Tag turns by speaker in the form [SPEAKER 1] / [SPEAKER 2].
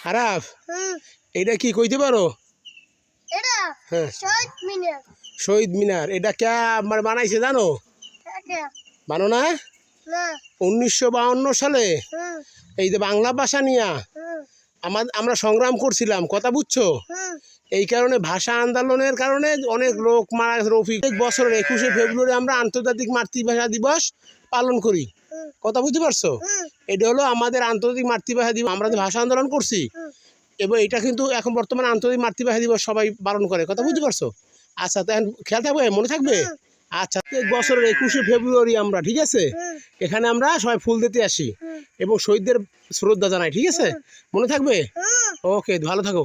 [SPEAKER 1] আরাফ, এটা কি কইতে পারো? হ্যাঁ, শহীদ মিনার। এটা কে বানাইছে জানো? মানো না? 1952 সালে এই যে বাংলা ভাষা নিয়ে আমরা সংগ্রাম করছিলাম, কথা বুঝছো? এই কারণে ভাষা আন্দোলনের কারণে অনেক লোক মারা গেছে। রফিক, বছরের 21শে ফেব্রুয়ারি আমরা আন্তর্জাতিক মাতৃভাষা দিবস পালন করি, কথা বুঝতে পারছো? এটা হলো আমাদের আন্তর্জাতিক মাতৃভাষা দিবস। আমরা যে ভাষা আন্দোলন করছি, এবং এটা কিন্তু এখন বর্তমানে আন্তর্জাতিক মাতৃভাষা দিবস সবাই পালন করে, কথা বুঝতে পারছো? আচ্ছা, তাহলে খেয়াল থাকবে, মনে থাকবে। আচ্ছা, বছরের 21শে ফেব্রুয়ারি আমরা, ঠিক আছে, এখানে আমরা সবাই ফুল দিতে আসি এবং শহীদদের শ্রদ্ধা জানাই, ঠিক আছে? মনে থাকবে? ওকে, ভালো থাকো।